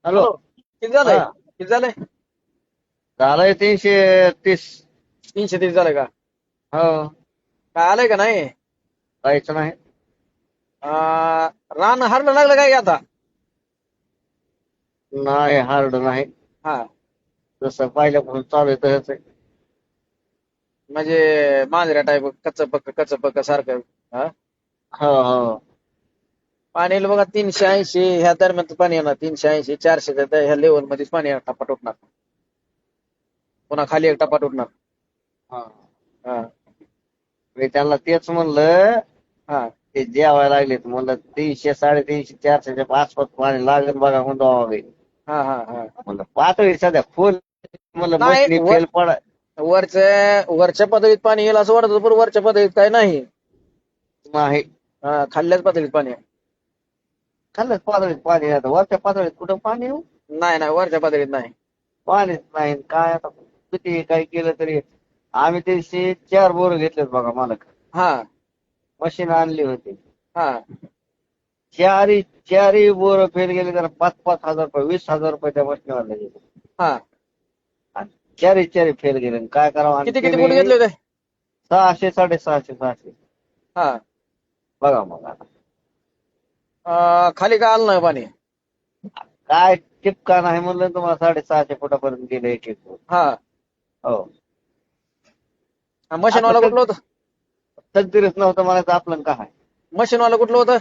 Hello. Hello. किती झालंय? हा. किती झालंय? झालंय 330. 330 झालंय का? हो. काय आलंय का नाही? जायचं नाही. रान हरलं लागलं काय की आता? नाही हार्ड नाही. हा. जसं पहिल्यापासून चालू आहे तसंच आहे. म्हणजे मांजऱ्या टाईप कच्च पक्क सारखं. हा. हो हो. पाणी येईल बघा 380 ह्या दरम्यान पाणी येणार. 380 400 ह्या लेवल मध्येच पाणी येणार, टपाट उठणार. पुन्हा खाली एक टपाट उठणार. हा. हा. मी त्यांना तेच म्हणलं. हा. ते जेवायला लागलेत म्हणलं 300 350 400च्या आसपास पाणी लागेल बघा म्हणून हा. हा. हा. म्हणलं पातळी सध्या फुल. म्हणलं नाही मशनी फेल पडा. वरच्या पातळीत पाणी येईल असं वाटत होतं, पण वरच्या पातळीत काय नाही. नाही. खाल्ल्याच पातळीत पाणी आहे. खाल्लं पातळीत पाणी आता वरच्या पातळीत कुठं पाणी येऊ. नाही नाही, वरच्या पातळीत नाही. पाणीच नाही काय आता किती काही केलं तरी. आम्ही ते 4 बोर घेतलेत बघा मालक. हा. मशीन आणली होती. हा. चारही बोर फेल गेले तर 5,000 रुपये 20,000 रुपये त्या मशीनवाला गेले. हा. चारी फेल गेले आणि काय करावं. आणि किती ते किती मी फूट घेतले होते? 600 650. हा. बघा मग आता खाली काय आलं नाही पाणी? काय टिपका नाही म्हणलं तुम्हाला 650 फुटापर्यंत गेले एक फूट. हा. हो. मशीनवाला आपलं कुठलं होतं? तकदीरच नव्हतं म्हणायचं आपलं काय. मशीनवाला कुठलं होतं?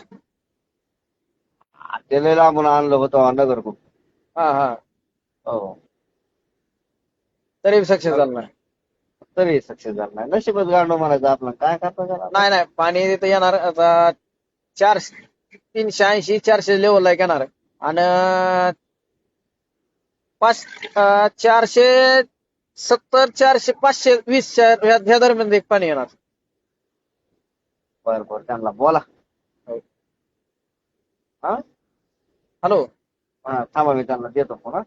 ते लय लांबून आणलं होतं नगरकडून. हा. हा. हो. तरी सक्सेस झालं नाही. तरी सक्सेस झालं नाही. नशीबच गांडो म्हणायचं आपलं काय करता त्याला आता. नाही नाही, पाणी तिथं येणार आता 380 400 लेवलला येणार. आणि 470 400 520 ह्या दरम्यान एक पाणी येणार. बरं त्यांना बोला. हो. हा. हॅलो. थांबा मी त्यांना देतो फोन.